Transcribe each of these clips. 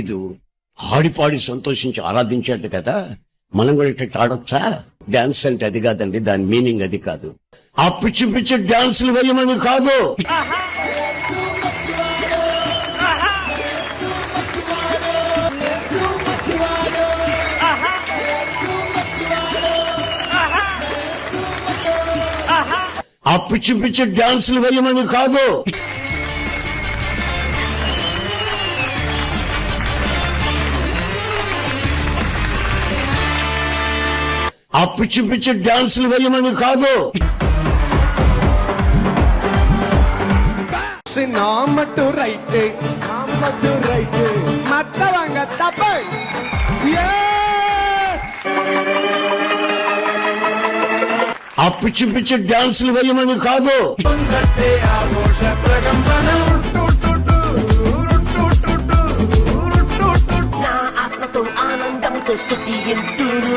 ఇది ఆడిపాడి సంతోషించి ఆరాధించాడు కదా, మనం కూడా ఇట్లా ఆడొచ్చా? డాన్స్ అంటే అది కాదండి, దాని మీనింగ్ అది కాదు. ఆ పిచ్చి పిచ్చి డాన్సులు వేయమని కాదు. ఆ పిచ్చి పిచ్చి డాన్సులు వేయమని కాదు. ఆ పిచ్చి పిచ్చి డాన్సులు వేయమని కాదు. నామటు రైట్ మత్తవంగ తప్పై ఆ పిచ్చి పిచ్చి డాన్సులు వేయమని కాదు. నా ఆత్మతో ఆనందంతో స్తుతి ఎంతును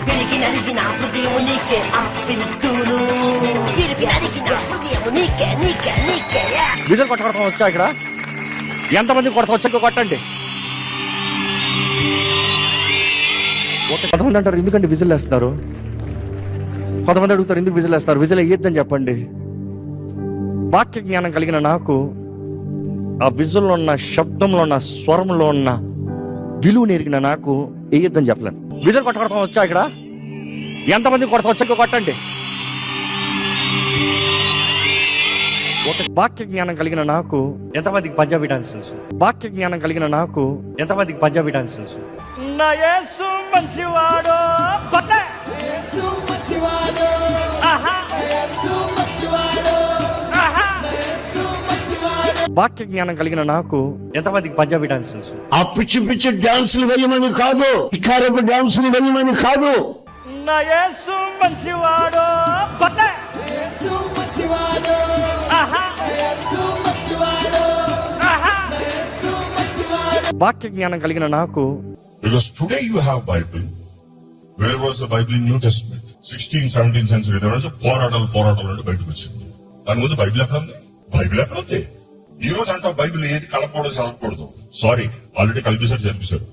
విరిగి నలిగిన హృదయము నీకే అర్పింతును. విరిగి నలిగిన హృదయము నీకే నీకే నీకే. విజులు కొట్టడం వచ్చా? ఇక్కడ ఎంతమంది కొడతా వచ్చా? కొట్టండి. కొంతమంది అంటారు ఎందుకంటే విజిల్ వేస్తున్నారు, కొంతమంది అడుగుతారు ఎందుకు విజిల్ వేస్తారు. విజిల్ వేయొద్దని చెప్పండి. వాక్య జ్ఞానం కలిగిన నాకు ఆ విజుల్లో ఉన్న శబ్దంలో ఉన్న స్వరంలో ఉన్న విలువ నెరిగిన నాకు వేయొద్దని చెప్పలేను. విజిల్ కొట్టడం వచ్చా? ఇక్కడ ఎంతమంది కొడతా వచ్చా? కొట్టండి. వాక్య జ్ఞానం కలిగిన నాకు ఎంతమందికి పంజాబీ డాన్స్ తెలుసు? వాక్య జ్ఞానం కలిగిన నాకు ఎంతమందికి పంజాబీ డాన్స్ తెలుసు? నా యేసు మంచివాడు, యేసు మంచివాడు, యేసు మంచివాడు, యేసు మంచివాడు. వాక్య జ్ఞానం కలిగిన నాకు ఎంతమందికి పంజాబీ డాన్స్ తెలుసు? ఆ పిచ్చి పిచ్చి డాన్సులు వేయమని కాదు, ఇకారపు డాన్సులు వేయమని కాదు. నా యేసు మంచివాడు, యేసు మంచివాడు, యేసు మంచివాడు, యేసు మంచివాడు. వాక్య జ్ఞానం కలిగిన నాకు. Because today you have Bible. Where was the Bible in New Testament? 16th, 17th century. There was a పోరాటాలు అంటే బయటకు వచ్చింది. దాని ముందు బైబిల్ ఎక్కడ ఉంది? బైబిల్ ఎక్కడ ఉంది? ఈ రోజు అంటావు బైబిల్ ఏది కలపకూడదు చదవకూడదు. సారీ, ఆల్రెడీ కలిపేసారు జరిపేశారు.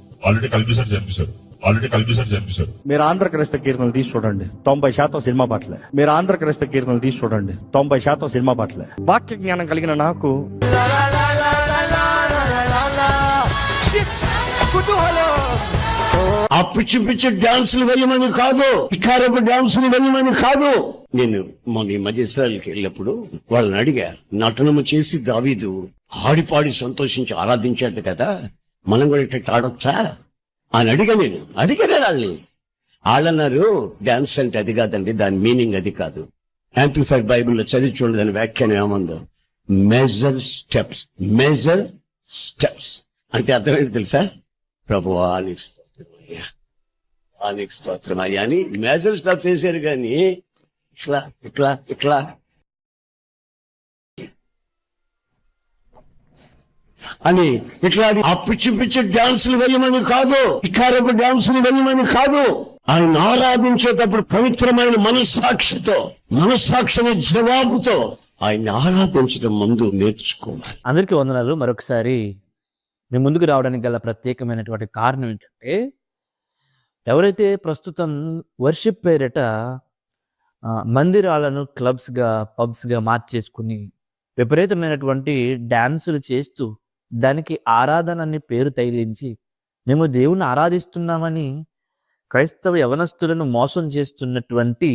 మీరు ఆంధ్ర క్రైస్తవ కీర్తనలు తీసి చూడండి, 90% సినిమా పాటలే. మీరు ఆంధ్ర క్రైస్తవ కీర్తనలు తీసి చూడండి, 90% సినిమా పాటలే. వాక్య జ్ఞానం కలిగిన నాకు ఆ పిచ్చి పిచ్చి డాన్సులు వేయమని కాదు, ఇకారపు డాన్సులు వేయమని కాదు. నేను మొన్న ఈ మధ్య ఇశ్రాయేలుకి వెళ్ళినప్పుడు వాళ్ళని అడిగా, నటనము చేసి దావీదు ఆడిపాడి సంతోషించి ఆరాధించాడు కదా, మనం కూడా ఇట్లా ఆడొచ్చా అని అడిగాను వాళ్ళని. వాళ్ళన్నారు డాన్స్ అంటే అది కాదండి, దాని మీనింగ్ అది కాదు. యాంప్లిఫైడ్ బైబిల్లో చదివి చూడండి, దాని వ్యాఖ్యానం ఏముందో. మెజర్ స్టెప్స్ అంటే అర్థమేంటి తెలుసా? ప్రభువా నీకు స్తోత్రమయ్యా, నీకు స్తోత్రమయ్యా అని మేజర్ స్టెప్స్ వేశారు కానీ ఇట్లా ఇట్లా ఇట్లా అని ఇట్లా ఆ పిచ్చి పిచ్చి డాన్సులు వేయమని కాదు, ఇకారపు డాన్సులు వేయమని కాదు. ఆయన ఆరాధించేటప్పుడు పవిత్రమైన మనస్సాక్షిని జవాబుతో ఆయన ఆరాధించడం ముందు నేర్చుకోవాలి. అందరికీ వందనాలు. మరొకసారి మీ ముందుకు రావడానికి గల ప్రత్యేకమైనటువంటి కారణం ఏంటంటే, ఎవరైతే ప్రస్తుతం వర్షిప్ పేరిట మందిరాలను క్లబ్స్గా పబ్స్గా మార్చేసుకుని విపరీతమైనటువంటి డాన్సులు చేస్తూ దానికి ఆరాధన అనే పేరు తగిలించి మేము దేవుణ్ణి ఆరాధిస్తున్నామని క్రైస్తవ యవనస్తులను మోసం చేస్తున్నటువంటి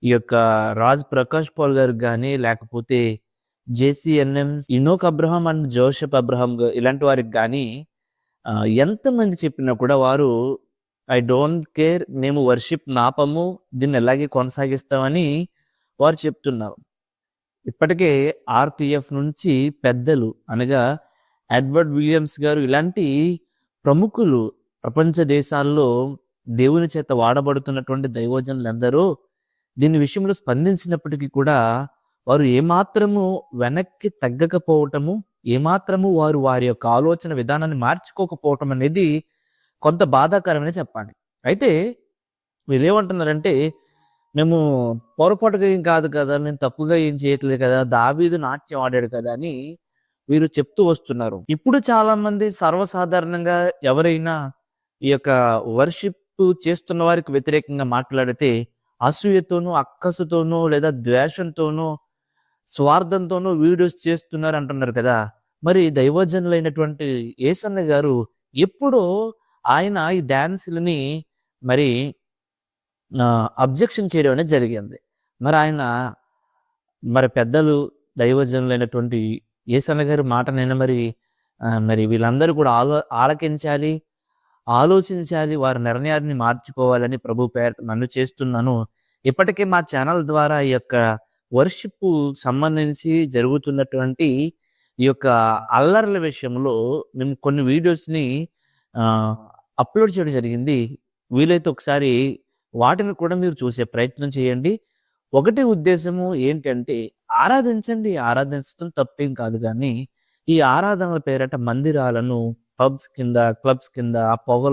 ఈ యొక్క రాజ్ ప్రకాష్ పాల్ గారు కానీ, లేకపోతే JCNM Enoch Abraham and Joseph Abraham ఇలాంటి వారికి కానీ ఎంతమంది చెప్పినా కూడా వారు ఐ డోంట్ కేర్, మేము వర్షిప్ నాపము, దీన్ని ఎలాగే కొనసాగిస్తామని వారు చెప్తున్నారు. ఇప్పటికే ఆర్పిఎఫ్ నుంచి పెద్దలు అనగా ఎడ్వర్డ్ విలియమ్స్ గారు ఇలాంటి ప్రముఖులు ప్రపంచ దేశాల్లో దేవుని చేత వాడబడుతున్నటువంటి దైవజనులందరూ దీని విషయంలో స్పందించినప్పటికీ కూడా వారు ఏమాత్రము వెనక్కి తగ్గకపోవటము, ఏమాత్రము వారు వారి యొక్క ఆలోచన విధానాన్ని మార్చుకోకపోవటం అనేది కొంత బాధాకరమని చెప్పాలి. అయితే వీరేమంటున్నారంటే, మేము పొరపాటుగా ఏం కాదు కదా, నేను తప్పుగా ఏం చేయట్లేదు కదా, దావీదు నాట్యం ఆడాడు కదా అని వీరు చెప్తూ వస్తున్నారు. ఇప్పుడు చాలా మంది సర్వసాధారణంగా ఎవరైనా ఈ యొక్క వర్షిప్ చేస్తున్న వారికి వ్యతిరేకంగా మాట్లాడితే అసూయతోనూ, అక్కసుతోనూ లేదా ద్వేషంతోనూ, స్వార్థంతోనూ వీడియోస్ చేస్తున్నారు అంటున్నారు కదా. మరి దైవజనులైనటువంటి యేసన్న గారు ఎప్పుడో ఆయన ఈ డాన్సులని మరి అబ్జెక్షన్ చేయడం అనేది జరిగింది. మరి ఆయన మరి పెద్దలు దైవజనులైనటువంటి యేసన్న గారి మాటనైనా మరి వీళ్ళందరూ కూడా ఆలకించాలి, ఆలోచించాలి, వారి నిర్ణయాన్ని మార్చుకోవాలని ప్రభు పేరట నన్ను చేస్తున్నాను. ఇప్పటికే మా ఛానల్ ద్వారా ఈ యొక్క వర్షిప్ సంబంధించి జరుగుతున్నటువంటి ఈ యొక్క అల్లర్ల విషయంలో మేము కొన్ని వీడియోస్ని అప్లోడ్ చేయడం జరిగింది. వీలైతే ఒకసారి వాటిని కూడా మీరు చూసే ప్రయత్నం చేయండి. ఒకటి ఉద్దేశము ఏంటంటే ఆరాధించండి, ఆరాధించడం తప్పేం కాదు, కానీ ఈ ఆరాధనల పేరట మందిరాలను పబ్స్ కింద, క్లబ్స్ కింద, పొగలు